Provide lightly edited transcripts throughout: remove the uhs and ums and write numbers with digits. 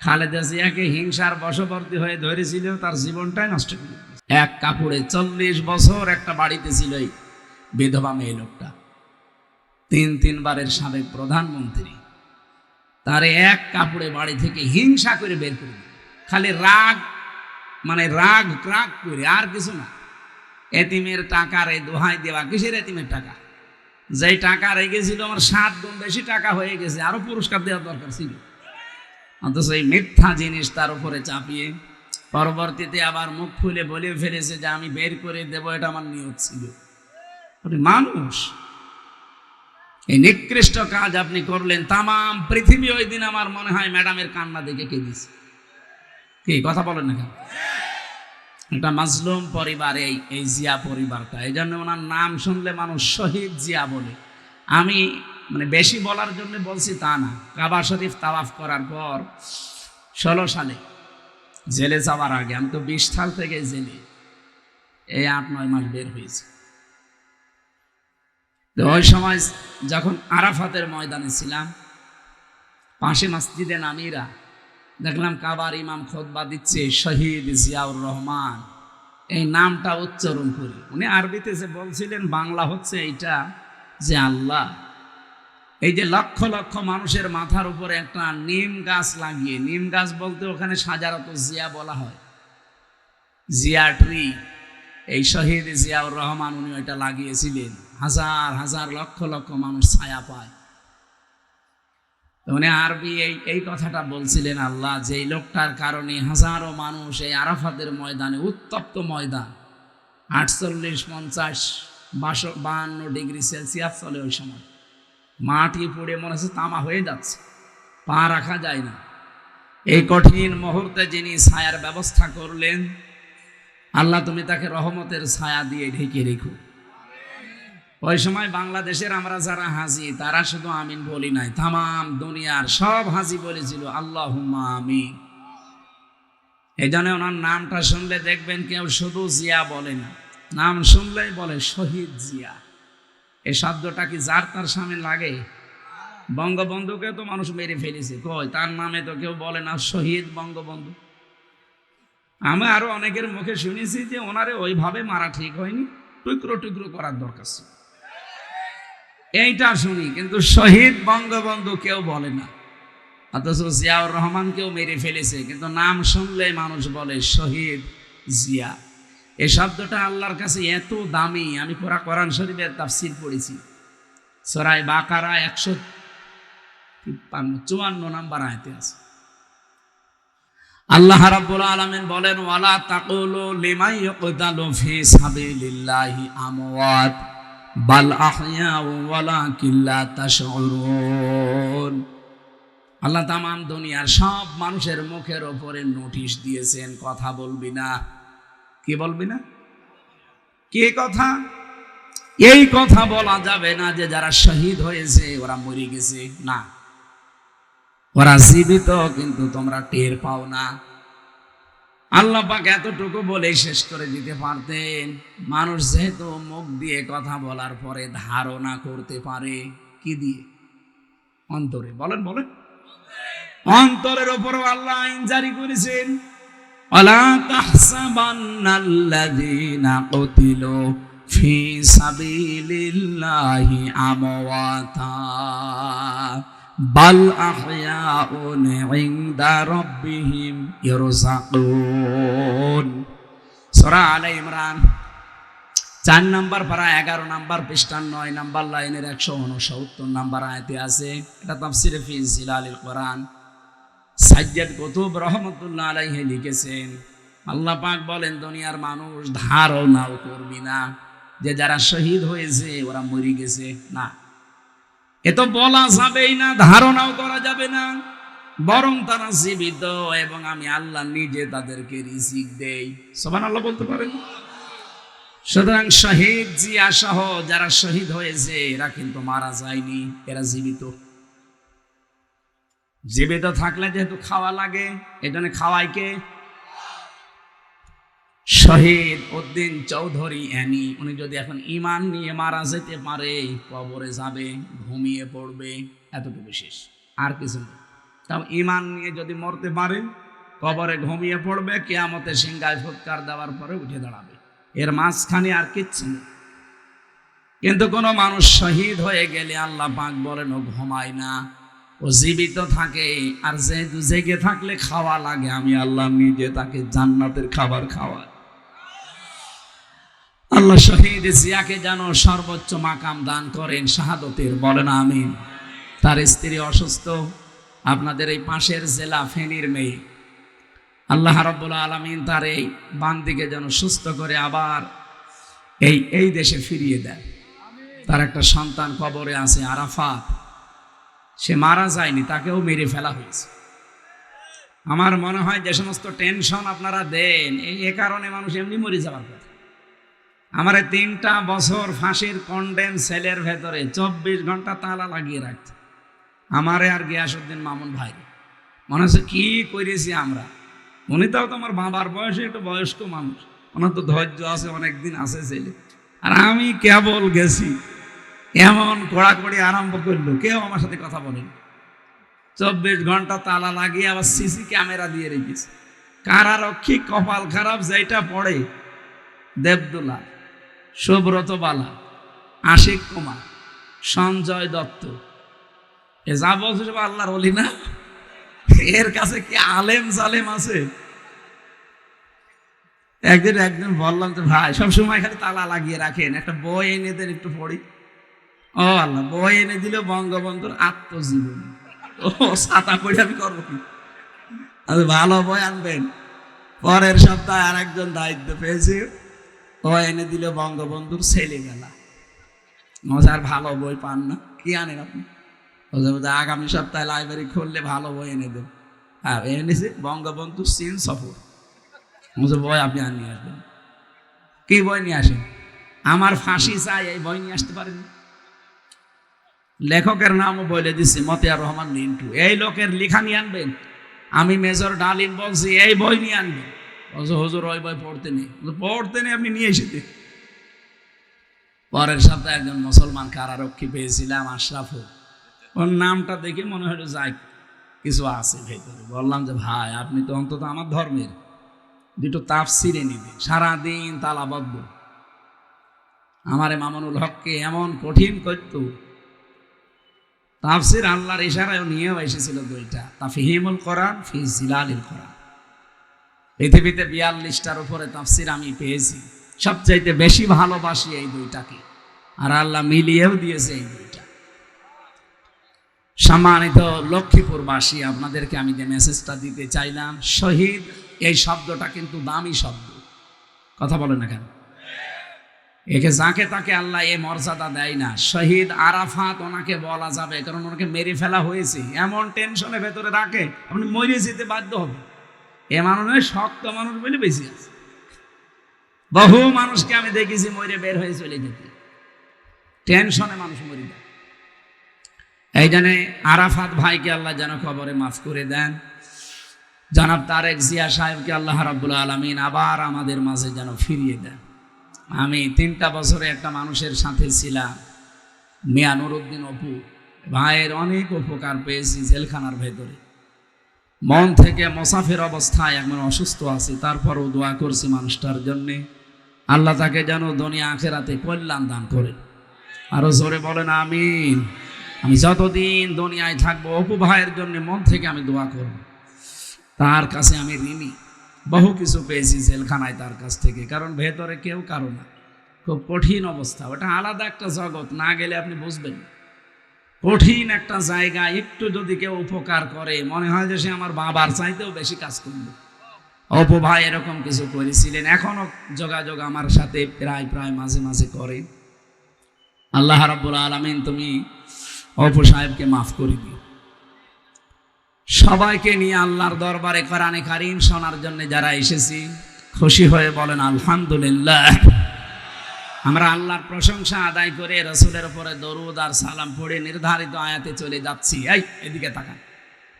খালেদা জিয়াকে হিংসার বশবর্তী হয়ে ধরেছিল, তার জীবনটাই নষ্ট করে দিয়েছে। এক কাপড়ে 40 বছর একটা বাড়িতে ছিল এই বিধবা মেয়ে লোকটা, 3 বারের সাবেক প্রধানমন্ত্রী। তারে এক কাপড়ে বাড়ি থেকে হিংসা করে বের করে দিল, খালি রাগ, মানে রাগ রাগ করে, আর কিছু না। এতিমের টাকার এই দোহাই দেওয়া, কিসের এতিমের টাকা? যেই টাকা রেগেছিল আমার 7 গুণ বেশি টাকা হয়ে গেছে, আরো পুরস্কার দেওয়ার দরকার ছিল। অথচ এই মিথ্যা জিনিস তার উপরে চাপিয়ে পরবর্তীতে আবার মুখ খুলে বলে ফেলেছে যে আমি বের করে দেব, এটা আমার নিয়ত ছিল। মানুষ, এই নিকৃষ্ট কাজ আপনি করলেন। তাম পৃথিবী ওই দিন আমার মনে হয় ম্যাডামের কান্না দেখে কেঁদেছে। কি কথা বলেন না কেন? একটা মাজলুম পরিবার এই জিয়া পরিবারটা। এই জন্য ওনার নাম শুনলে মানুষ শহীদ জিয়া বলে। আমি মানে বেশি বলার জন্য বলছি তা না। কাবা শরীফ তাওয়াফ করার পর 16 সালে জেলে যাওয়ার আগে, আমি তো 20 সাল থেকে জেলে, এই 8-9 মাস বের হয়েছে। তো ওই সময় যখন আরাফাতের ময়দানে ছিলাম, পাশে মসজিদে নামিরা দেখলাম কাবার ইমাম খুতবা দিচ্ছে, শহীদ জিয়াউর রহমান, এই নামটা উচ্চারণ করি। উনি আরবিতে যে বলছিলেন, বাংলা হচ্ছে এইটা যে আল্লাহ এই যে লক্ষ লক্ষ মানুষের মাথার উপরে একটা নিম গাছ লাগিয়ে, নিম গাছ বলতে ওখানে সাজারত জিয়া বলা হয়, জিয়া ট্রি, এই শহীদ জিয়াউর রহমান উনি ওইটা লাগিয়েছিলেন। হাজার হাজার লক্ষ লক্ষ মানুষ ছায়া পায়। উনি আরবি এই কথাটা বলছিলেন, আল্লাহ যে লোকটার কারণে হাজারো মানুষ এই আরাফাতের ময়দানে, উত্তপ্ত ময়দান, 48, 50, 52 ডিগ্রি সেলসিয়াস চলে ওই সময়, মাটি পড়ে মনে হচ্ছে তামা হয়ে যাচ্ছে, পা রাখা যায় না। এই কঠিন মুহূর্তে যিনি ছায়ার ব্যবস্থা করলেন, আল্লাহ তুমি তাকে রহমতের ছায়া দিয়ে ঢেকে রেখো। ওই সময় বাংলাদেশের আমরা যারা হাজি, তারা শুধু আমিন বলি নাই, তামাম দুনিয়ার সব হাজি বলেছিল আল্লাহুম্মা আমিন। এই জন্য ওনার নামটা শুনলে দেখবেন কেউ শুধু জিয়া বলে না, নাম শুনলেই বলে শহীদ জিয়া। এই শব্দটা কি যার তার সামনে লাগে? বঙ্গবন্ধুকে তো মানুষ মেরে ফেলেছে, কই তার নামে তো কেউ বলে না শহীদ বঙ্গবন্ধু। আমি আরো অনেকের মুখে শুনেছি যে ওনারে ওইভাবে মারা ঠিক হয়নি, টুকরো টুকরো করার দরকার ছিল, এইটা শুনি, কিন্তু শহীদ বঙ্গবন্ধু কেউ বলে না। অথচ জিয়াউর রহমান কেউ মেরে ফেলেছে, কিন্তু নাম শুনলে মানুষ বলে শহীদ জিয়া। এই শব্দটা আল্লাহর কাছে এত দামি। আমি পুরা কোরআন শরীফের তাফসীর পড়েছি, সূরা বাকারা 154 নম্বর আয়াতে আছে। আল্লাহ রাব্বুল আলামিন বলেন, ওয়ালা তাকুলু লিমান ইয়ুকতালু ফি সাবিলিল্লাহি আমওয়াত বাল আহইয়াউ ওয়ালাকিন লা তাশউরুন। আল্লাহ তামাম দুনিয়ার সব মানুষের মুখের ওপরে নোটিশ দিয়েছেন, কথা বলবি না। কি বলবি না? কি কথা? এই কথা বলা যাবে না যে যারা শহীদ হয়েছে ওরা মরে গেছে, না, ওরা জীবিত, কিন্তু তোমরা টের পাও না। আল্লাহ পাক এতটুকু বলে শেষ করে দিতে পারতেন। মানুষ যেহেতু মুখ দিয়ে কথা বলার পরে ধারণা করতে পারে, কি দিয়ে? অন্তরে। বলেন বলেন, অন্তরের উপরও আল্লাহ আইন জারি করেছেন, ওয়ালা তাহসাবান্নাল্লাযীনা কুতিলু ফি সাবিলিল্লাহি আমওয়াতা বাল আহইয়াউন ইনদা রাব্বিহিম ইরযাকুন। সূরা আলে ইমরান 4 নম্বর পারা 11 নম্বর পৃষ্ঠা 9 নম্বর লাইনের 169 নম্বর আয়াতে আছে। এটা তাফসীরে ফি জিলালিল কোরআন, সাজ্জাদ কুতুব রহমাতুল্লাহ আলাইহি লিখেছেন। আল্লাহ পাক বলেন, দুনিয়ার মানুষ ধারণাও করবি না যে যারা শহীদ হয়েছে ওরা মরে গেছে, না, এ তো বলা যাবেই না, ধারণাও করা যাবে না, বরং তারা জীবিত এবং আমি আল্লাহ নিজে তাদেরকে রিজিক দেই। সুবহানাল্লাহ বলতে পারেন? সুতরাং শহীদ জিয়া সহ যারা শহীদ হয়েছে এরা কিন্তু মারা যায়নি, এরা জীবিত। জীবিত থাকলে যেহেতু খাওয়া লাগে, এই জন্য খাওয়াই কে? শহীদ উদ্দিন চৌধুরী অ্যানি। উনি যদি এখন ঈমান নিয়ে মারা যেতে পারে, কবরে যাবে, ঘুমিয়ে পড়বে, এতটুকু শেষ, আর কিছু নেই। তাও ইমান নিয়ে যদি মরতে পারে কবরে ঘুমিয়ে পড়বে, কিয়ামতে সিংহায় ফুৎকার দেওয়ার পরে উঠে দাঁড়াবে। এর মাঝখানে আর কিচ্ছু নেই। কিন্তু কোনো মানুষ শহীদ হয়ে গেলে আল্লাহ পাক বলেন ও ঘুমায় না, ও জীবিত থাকে। আর যেহেতু জেগে থাকলে খাওয়া লাগে, আমি আল্লাহ নিজে তাকে জান্নাতের খাবার খাওয়াই। আল্লাহ শহীদ জিয়াকে যেন সর্বোচ্চ মাকাম দান করেন শাহাদতের, বলেন আমিন। তার স্ত্রী অসুস্থ, আপনাদের এই পাশের জেলা ফেনীর মেয়ে, আল্লাহ রাব্বুল আলামিন তার এই বান্দিকে যেন সুস্থ করে আবার এই দেশে ফিরিয়ে দেন। তার একটা সন্তান কবরে আছে আরাফাত, সে মারা যায়নি, তাকেও মেরে ফেলা হয়েছে। আমার মনে হয় যে সমস্ত টেনশন আপনারা দেন এ কারণে মানুষ এমনি মরে যাওয়ার কথা। আমার 3টা বছর ফাঁসির কন্ডেম সেলের ভেতরে 24 ঘন্টা তালা লাগিয়ে রাখছে আমারে আর গিয়াসউদ্দিন মামুন ভাই। মনে হচ্ছে কি করেছি আমরা। উনি তাও তো আমার বাবার বয়সে একটু বয়স্ক মানুষ, ওনার তো ধৈর্য আছে, অনেকদিন আছে ছেলে। আর আমি কেবল গেছি, এমন কড়াকড়ি আরম্ভ করলো, কেউ আমার সাথে কথা বলেন। 24 ঘন্টা তালা লাগিয়ে আবার সিসি ক্যামেরা দিয়ে রেখেছে। কারারক্ষী কপাল খারাপ যেটা পড়ে দেবদুলা, সুব্রত বালা, আশিক কুমার, সঞ্জয় দত্ত, এ যা বলছে সব আল্লাহর ওলি না? এর কাছে কি আলেম জালেম আছে? একদিন বললাম তো ভাই সবসময় খালি তালা লাগিয়ে রাখেন, একটা বই এনে দেন একটু পড়ি। ও আল্লাহ, বই এনে দিল বঙ্গবন্ধুর আত্মজীবনী। ও ছাতা পড়ে আমি করবো কি? ভালো বই আনবেন। পরের সপ্তাহে আর একজন দায়িত্ব পেয়েছে, ও এনে দিল বঙ্গবন্ধুর ছেলেবেলা। আর ভালো বই পান না, কি আনেন আপনি? আগামী সপ্তাহে লাইব্রেরি খুললে ভালো বই এনে দেব। হ্যাঁ, এনেছে বঙ্গবন্ধু চীন সফর। বই আপনি আর নিয়ে আসবেন। কি বই নিয়ে আসেন? আমার ফাঁসি চাই, এই বই নিয়ে আসতে পারেন? লেখকের নামও বলে দিচ্ছি, মতিয়ার রহমান মিন্টু। এই লোকের লেখা নিয়ে আনবেন। আমি মেজর ডালিম বলছি এই বই নিয়ে আনবেন। বলছে হুজুর ওই বই পড়তে নেই। পড়তে নেই, আপনি নিয়ে এসেছে। পরের সপ্তাহে একজন মুসলমান কারারক্ষী পেয়েছিলাম, আশরাফুল। ওর নামটা দেখে মনে হলো যাই কিছু আছে ভেতরে। বললাম যে ভাই আপনি তো অন্তত আমার ধর্মের দুটো তাফসিরে নিবে, সারাদিন তালাবদ্ধ। আমারে মামুনুল হককে এমন কঠিন করত, তাফসির আল্লাহর ইশারায় নিয়েও এসেছিল 2টা, তাফহিমুল কোরআন ফি জিলালিল কোরআন। পৃথিবীতে 42টার উপরে তাফসির আমি পেয়েছি, সবচাইতে বেশি ভালোবাসি এই 2টাকে, আর আল্লাহ মিলিয়েও দিয়েছে এই 2টা। সম্মানিত লক্ষ্মীপুরবাসী, আপনাদেরকে আমি যে মেসেজটা দিতে চাইলাম, শহীদ এই শব্দটা কিন্তু দামি শব্দ। কথা বলেন না কেন? একে যাকে তাকে আল্লাহ এ মর্যাদা দেয় না। শহীদ আরাফাত ওনাকে বলা যাবে, কারণ ওনাকে মেরে ফেলা হয়েছে। এমন টেনশনের ভেতরে রাখে, আপনি মরে যেতে বাধ্য হবে। এ মানুষ শক্ত মানুষ বলে বেশি আছে। বহু মানুষকে আমি দেখেছি মরে বের হয়ে চলে যেতে, টেনশনে মানুষ মরে যায়। এই জন্য আরাফাত ভাইকে আল্লাহ যেন কবরে মাফ করে দেন। জনাব তারেক জিয়া সাহেবকে আল্লাহ রাব্বুল আলামিন আবার আমাদের মাঝে যেন ফিরিয়ে দেন। আমি 3টা বছরে একটা মানুষের সাথে ছিলাম, মিয়া নুরুদ্দিন অপু ভাইয়ের অনেক উপকার পেয়েছি জেলখানার ভেতরে। মন থেকে মুসাফির অবস্থায় এখন অসুস্থ আছি, তারপরও দোয়া করছি মানুষটার জন্যে, আল্লাহ তাকে যেন দুনিয়া আখিরাতে কল্যাণ দান করে। আরো জোরে বলেন আমিন। আমি যতদিন দুনিয়ায় থাকবো অপু ভাইয়ের জন্য মন থেকে আমি দোয়া করব। তার কাছে আমি ঋণী, বহু কিছু পেয়েছি জেলখানায় তার কাছ থেকে, কারণ ভেতরে কেউ কারো না, খুব কঠিন অবস্থা। ওটা আলাদা একটা জগৎ, না গেলে আপনি বুঝবেন। কঠিন একটা জায়গা, একটু যদি কেউ উপকার করে মনে হয় যে সে আমার বাবার চাইতেও বেশি কাজ করবে। অপু ভাই এরকম কিছু করেছিলেন, এখনো যোগাযোগ আমার সাথে প্রায় মাঝে মাঝে করে। আল্লাহ রাব্বুল আলামিন তুমি অপু সাহেবকে মাফ করে দিও। সবাইকে নিয়ে আল্লাহর দরবারে কোরআনে কারীম শোনার জন্য যারা এসেছি, খুশি হয়ে বলেন আলহামদুলিল্লাহ। আমরা আল্লাহর প্রশংসা আদায় করে রাসূলের উপরে দরুদ আর সালাম পড়ে নির্ধারিত আয়াতে চলে যাচ্ছি। এই এদিকে তাকান,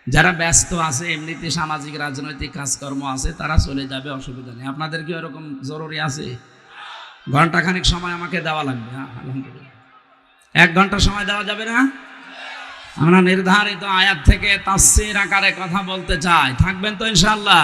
যারা ব্যস্ত আছে এমনিতে সামাজিক রাজনৈতিক কাজকর্ম আছে তারা চলে যাবে, অসুবিধা নেই। আপনাদের কি এরকম জরুরি আছে? ঘন্টাখানিক সময় আমাকে দেওয়া লাগবে। হ্যাঁ আলহামদুলিল্লাহ। 1 ঘন্টা সময় দেওয়া যাবে না? আমরা নির্ধারিত আয়াত থেকে তাফসীর আকারে কথা বলতে চাই, থাকবেন তো ইনশাআল্লাহ?